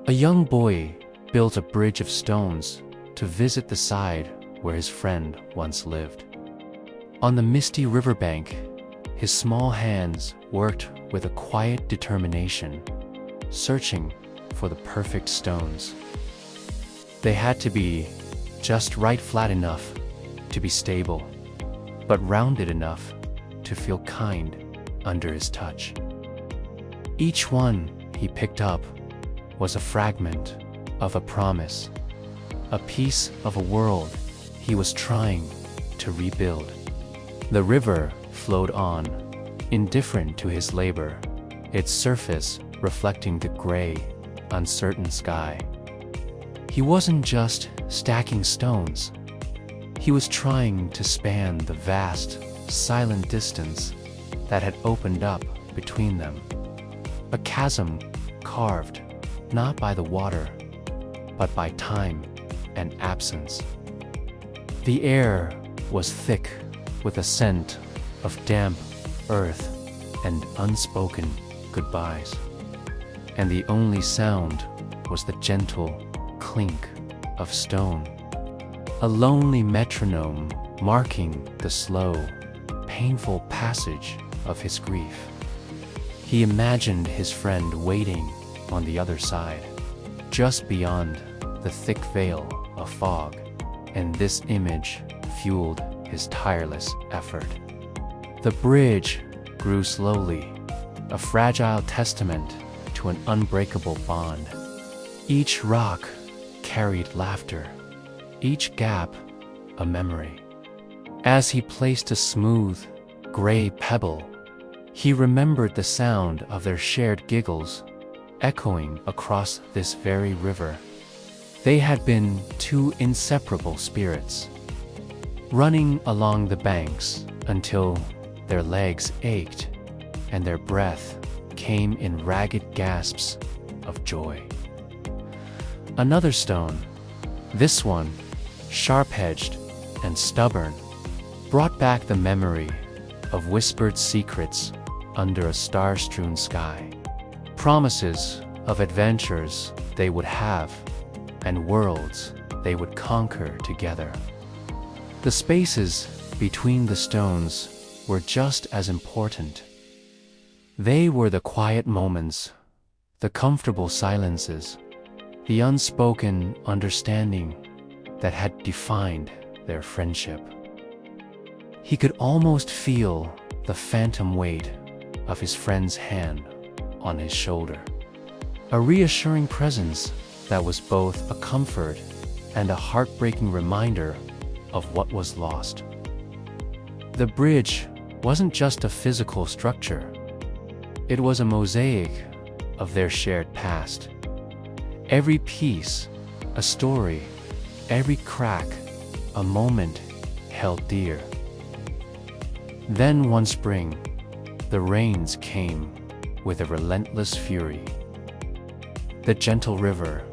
A young boy built a bridge of stones to visit the side where his friend once lived. On the misty riverbank, his small hands worked with a quiet determination, searching for the perfect stones. They had to be just right, flat enough to be stable, but rounded enough to feel kind under his touch. Each one he picked up was a fragment of a promise, a piece of a world he was trying to rebuild. The river flowed on, indifferent to his labor, its surface reflecting the gray, uncertain sky. He wasn't just stacking stones. He was trying to span the vast, silent distance that had opened up between them. A chasm carved not by the water, but by time and absence. The air was thick with a scent of damp earth and unspoken goodbyes. And the only sound was the gentle clink of stone, a lonely metronome marking the slow, painful passage of his grief. He imagined his friend waiting on the other side, just beyond the thick veil of fog, and this image fueled his tireless effort. The bridge grew slowly, a fragile testament to an unbreakable bond. Each rock carried laughter, each gap a memory. As he placed a smooth, gray pebble, he remembered the sound of their shared giggles echoing across this very river. They had been two inseparable spirits, running along the banks until their legs ached and their breath came in ragged gasps of joy. Another stone, this one sharp-edged and stubborn, brought back the memory of whispered secrets under a star-strewn sky, promises of adventures they would have and worlds they would conquer together. The spaces between the stones were just as important. They were the quiet moments, the comfortable silences, the unspoken understanding that had defined their friendship. He could almost feel the phantom weight of his friend's hand on his shoulder, a reassuring presence that was both a comfort and a heartbreaking reminder of what was lost. The bridge wasn't just a physical structure. It was a mosaic of their shared past. Every piece, a story, every crack, a moment held dear. Then one spring, the rains came with a relentless fury. The gentle river,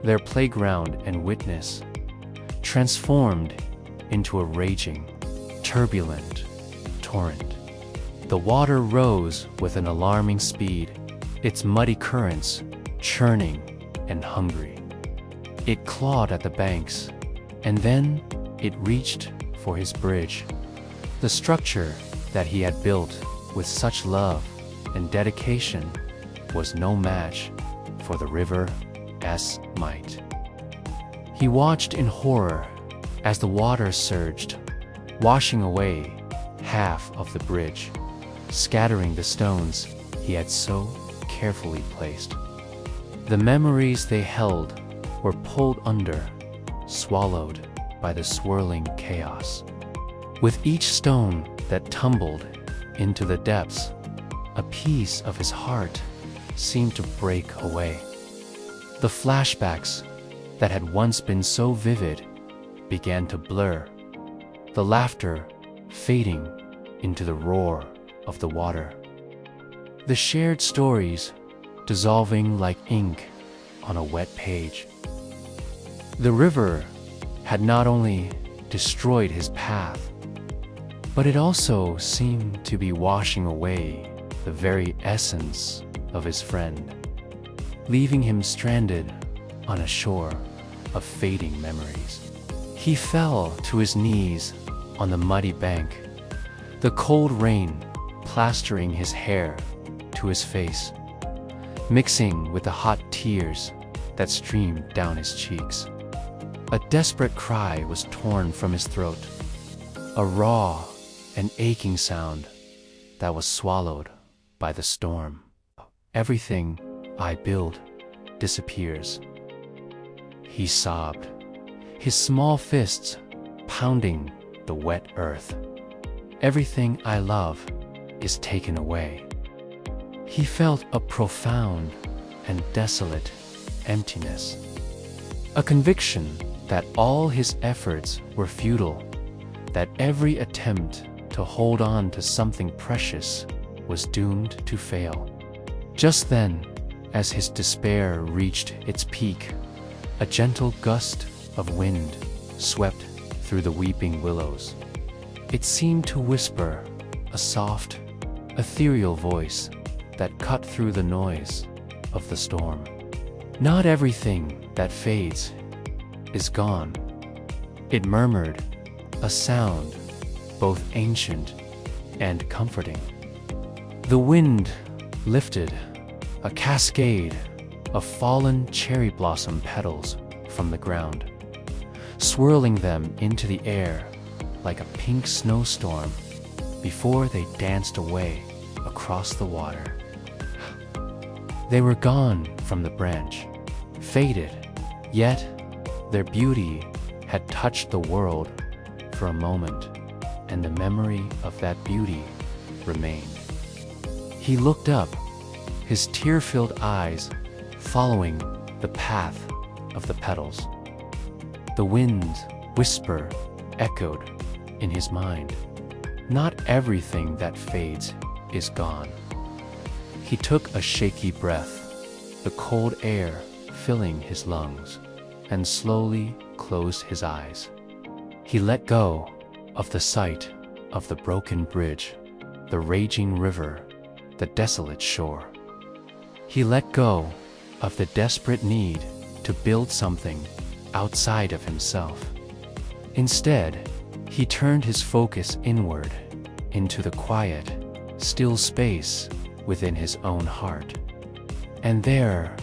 their playground and witness, transformed into a raging, turbulent torrent. The water rose with an alarming speed, its muddy currents churning and hungry. It clawed at the banks, and then it reached for his bridge. The structure that he had built with such love and dedication was no match for the river's might. He watched in horror as the water surged, washing away half of the bridge, scattering the stones he had so carefully placed. The memories they held were pulled under, swallowed by the swirling chaos. With each stone that tumbled into the depths, a piece of his heart seemed to break away. The flashbacks that had once been so vivid began to blur, the laughter fading into the roar of the water. The shared stories dissolving like ink on a wet page. The river had not only destroyed his path, but it also seemed to be washing away the very essence of his friend. leaving him stranded on a shore of fading memories. He fell to his knees on the muddy bank, the cold rain plastering his hair to his face, mixing with the hot tears that streamed down his cheeks. A desperate cry was torn from his throat, a raw and aching sound that was swallowed by the storm. Everything I build disappears, he sobbed, his small fists pounding the wet earth. Everything I love is taken away. He felt a profound and desolate emptiness, a conviction that all his efforts were futile, that every attempt to hold on to something precious was doomed to fail. Just then, as his despair reached its peak, a gentle gust of wind swept through the weeping willows. It seemed to whisper, a soft, ethereal voice that cut through the noise of the storm. Not everything that fades is gone, it murmured, a sound both ancient and comforting. The wind lifted a cascade of fallen cherry blossom petals from the ground, swirling them into the air like a pink snowstorm before they danced away across the water. They were gone from the branch, faded, yet their beauty had touched the world for a moment, and the memory of that beauty remained. He looked up, his tear-filled eyes following the path of the petals. The wind's whisper echoed in his mind. Not everything that fades is gone. He took a shaky breath, the cold air filling his lungs, and slowly closed his eyes. He let go of the sight of the broken bridge, the raging river, the desolate shore. He let go of the desperate need to build something outside of himself. Instead, he turned his focus inward into the quiet, still space within his own heart. And there,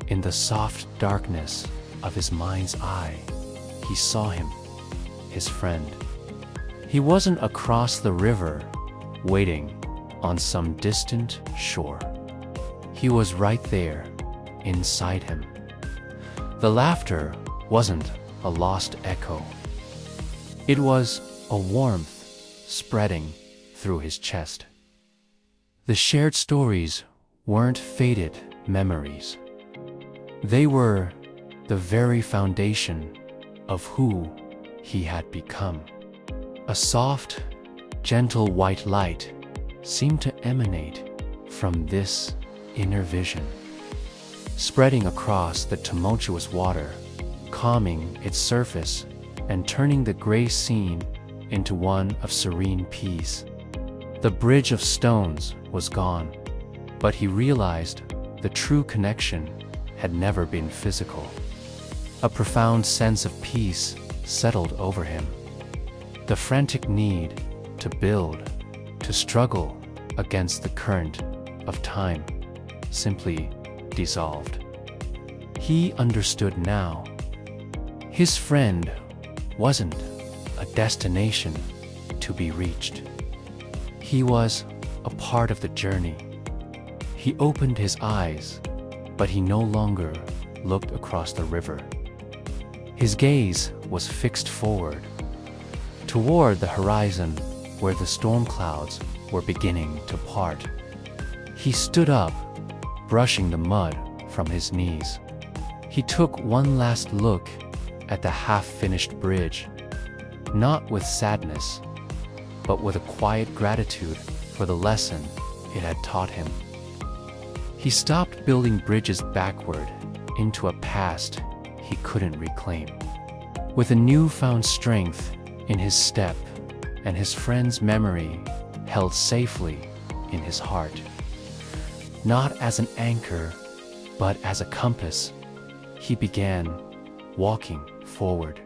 in the soft darkness of his mind's eye, he saw him, his friend. He wasn't across the river, waiting on some distant shore. He was right there, inside him. The laughter wasn't a lost echo. It was a warmth spreading through his chest. The shared stories weren't faded memories. They were the very foundation of who he had become. A soft, gentle white light seemed to emanate from this inner vision, spreading across the tumultuous water, calming its surface and turning the gray scene into one of serene peace. The bridge of stones was gone, but he realized the true connection had never been physical. A profound sense of peace settled over him. The frantic need to build, to struggle against the current of time, simply dissolved. He understood now. His friend wasn't a destination to be reached. He was a part of the journey. He opened his eyes, but he no longer looked across the river. His gaze was fixed forward, toward the horizon where the storm clouds were beginning to part. He stood up, brushing the mud from his knees. He took one last look at the half-finished bridge, not with sadness, but with a quiet gratitude for the lesson it had taught him. He stopped building bridges backward into a past he couldn't reclaim. With a newfound strength in his step and his friend's memory held safely in his heart, not as an anchor, but as a compass, he began walking forward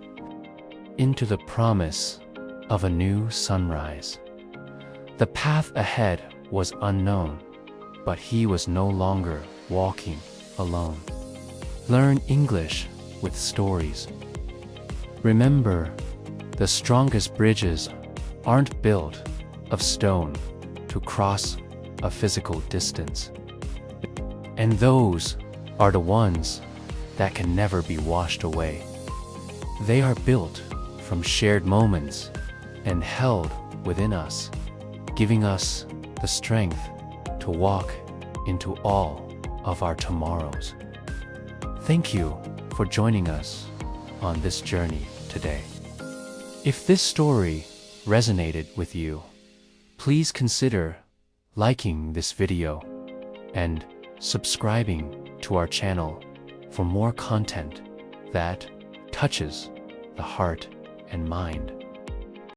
into the promise of a new sunrise. The path ahead was unknown, but he was no longer walking alone. Learn English with stories. Remember, the strongest bridges aren't built of stone to cross a physical distance. And those are the ones that can never be washed away. They are built from shared moments and held within us, giving us the strength to walk into all of our tomorrows. Thank you for joining us on this journey today. If this story resonated with you, please consider liking this video and subscribing to our channel for more content that touches the heart and mind.